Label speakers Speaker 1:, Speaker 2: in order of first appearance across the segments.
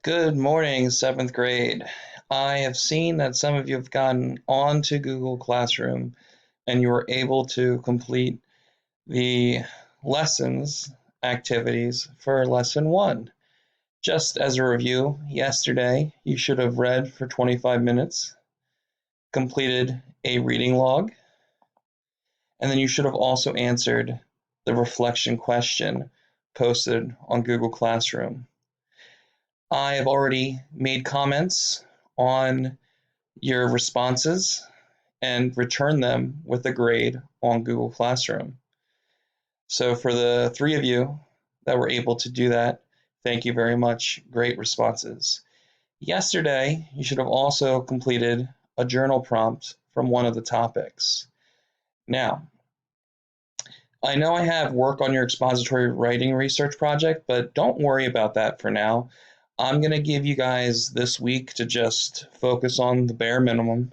Speaker 1: Good morning, seventh grade. I have seen that some of you have gotten onto Google Classroom and you were able to complete the lessons activities for lesson one. Just as a review, yesterday you should have read for 25 minutes, completed a reading log, and then you should have also answered the reflection question posted on Google Classroom. I have already made comments on your responses and return them with a grade on Google Classroom. So for the three of you that were able to do that, thank you very much. Great responses. Yesterday, you should have also completed a journal prompt from one of the topics. Now, I know I have work on your expository writing research project, but don't worry about that for now. I'm going to give you guys this week to just focus on the bare minimum,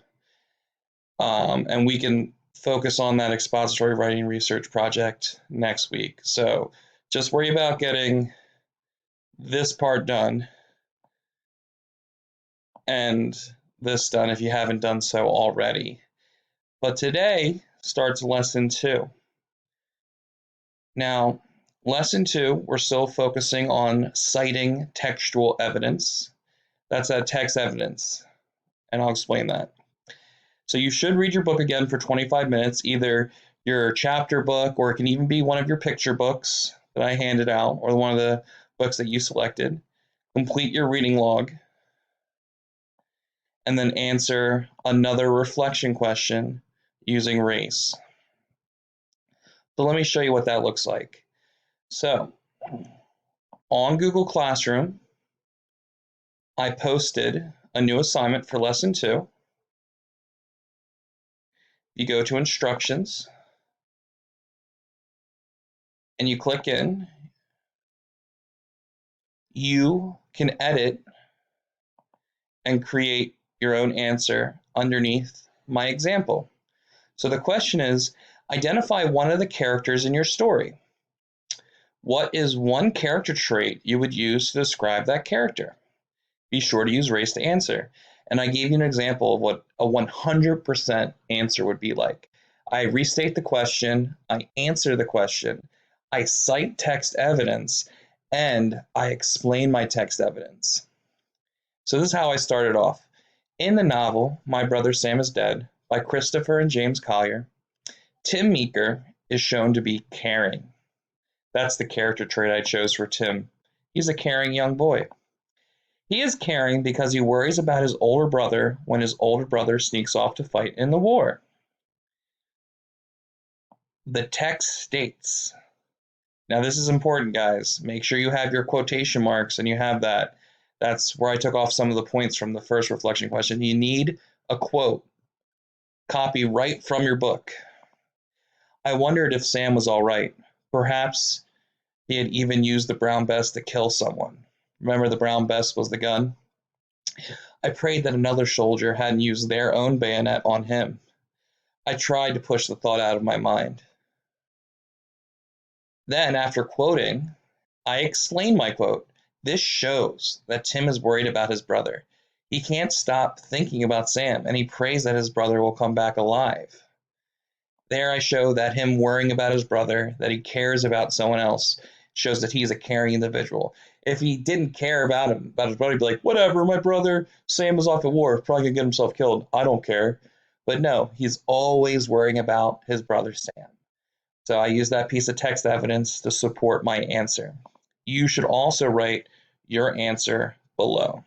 Speaker 1: and we can focus on that expository writing research project next week. So just worry about getting this part done and this done if you haven't done so already. But today starts lesson two. Now, lesson two, we're still focusing on citing textual evidence. That's that text evidence, and I'll explain that. So you should read your book again for 25 minutes, either your chapter book, or it can even be one of your picture books that I handed out, or one of the books that you selected. Complete your reading log, and then answer another reflection question using RACE. So let me show you what that looks like. So on Google Classroom, I posted a new assignment for lesson two. You go to instructions and you click in. You can edit and create your own answer underneath my example. So the question is, identify one of the characters in your story. What is one character trait you would use to describe that character? Be sure to use race to answer. And I gave you an example of what a 100% answer would be like. I restate the question, I answer the question, I cite text evidence, and I explain my text evidence. So this is how I started off. In the novel, My Brother Sam is Dead, by Christopher and James Collier, Tim Meeker is shown to be caring. That's the character trait I chose for Tim. He's a caring young boy. He is caring because he worries about his older brother when his older brother sneaks off to fight in the war. The text states, now this is important, guys. Make sure you have your quotation marks and you have that. That's where I took off some of the points from the first reflection question. You need a quote. Copy right from your book. I wondered if Sam was all right. Perhaps he had even used the brown bess to kill someone. Remember, the brown bess was the gun? I prayed that another soldier hadn't used their own bayonet on him. I tried to push the thought out of my mind. Then, after quoting, I explained my quote. This shows that Tim is worried about his brother. He can't stop thinking about Sam, and he prays that his brother will come back alive. There I show that him worrying about his brother, that he cares about someone else, shows that he's a caring individual. If he didn't care about him, about his brother, he'd be like, whatever, my brother, Sam was off at war, probably gonna get himself killed. I don't care. But no, he's always worrying about his brother Sam. So I use that piece of text evidence to support my answer. You should also write your answer below.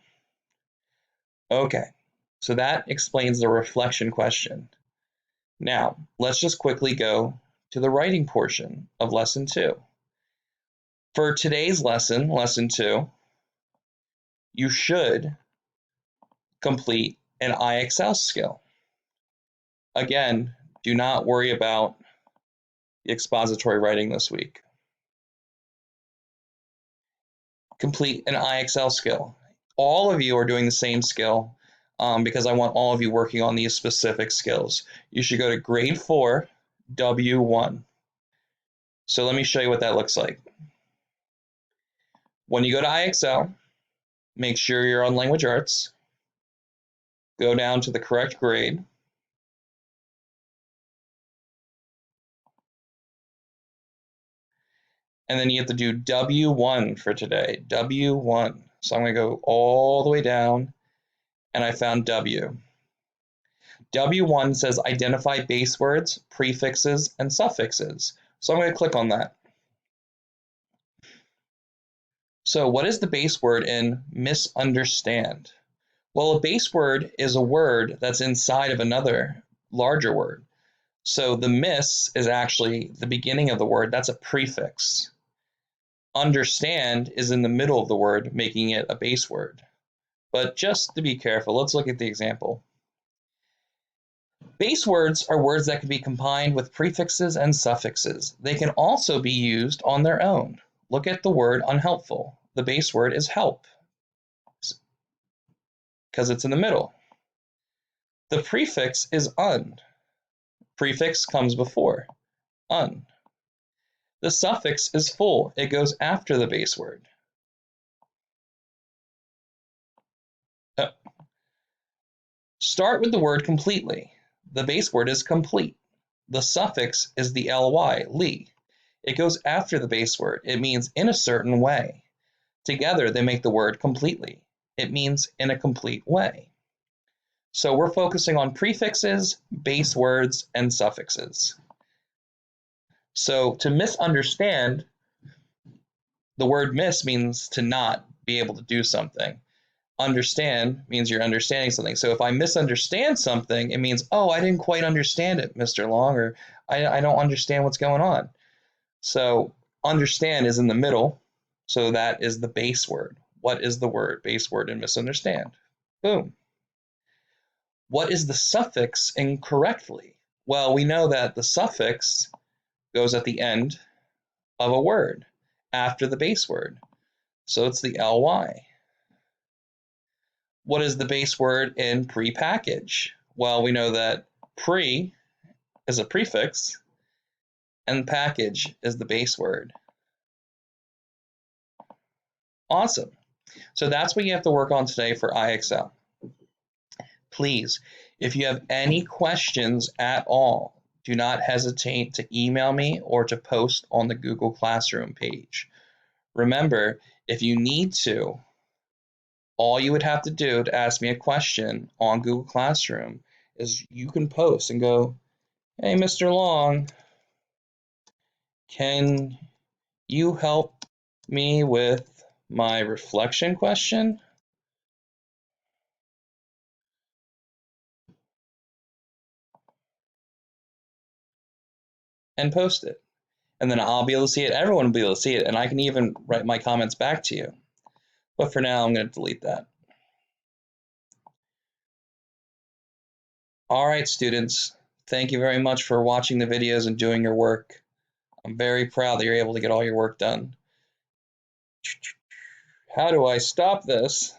Speaker 1: Okay, so that explains the reflection question. Now, let's just quickly go to the writing portion of lesson two. For today's lesson, lesson two, you should complete an IXL skill. Again, do not worry about the expository writing this week. Complete an IXL skill. All of you are doing the same skill because I want all of you working on these specific skills. You should go to grade 4, W1. So let me show you what that looks like. When you go to IXL, make sure you're on language arts, go down to the correct grade, and then you have to do W1 for today, W1. So I'm going to go all the way down, and I found W. W1 says identify base words, prefixes, and suffixes. So I'm going to click on that. So what is the base word in misunderstand? Well, a base word is a word that's inside of another larger word. So the miss is actually the beginning of the word. That's a prefix. Understand is in the middle of the word, making it a base word. But just to be careful, let's look at the example. Base words are words that can be combined with prefixes and suffixes. They can also be used on their own. Look at the word unhelpful. The base word is help because it's in the middle. The prefix is un. Prefix comes before un. The suffix is full. It goes after the base word. Start with the word completely. The base word is complete. The suffix is the ly, li. It goes after the base word. It means in a certain way. Together, they make the word completely. It means in a complete way. So we're focusing on prefixes, base words, and suffixes. So to misunderstand, the word miss means to not be able to do something. Understand means you're understanding something. So if I misunderstand something, it means, oh, I didn't quite understand it, Mr. Long, or I don't understand what's going on. So understand is in the middle. So that is the base word. What is the word? Base word in misunderstand. Boom. What is the suffix in correctly? Well, we know that the suffix goes at the end of a word after the base word. So it's the ly. What is the base word in prepackage? Well, we know that pre is a prefix and package is the base word. Awesome. So that's what you have to work on today for IXL. Please, if you have any questions at all, do not hesitate to email me or to post on the Google Classroom page. Remember, if you need to, all you would have to do to ask me a question on Google Classroom is you can post and go, hey, Mr. Long, can you help me with my reflection question? And post it. And then I'll be able to see it. Everyone will be able to see it. And I can even write my comments back to you. But for now, I'm going to delete that. All right, students. Thank you very much for watching the videos and doing your work. I'm very proud that you're able to get all your work done. How do I stop this?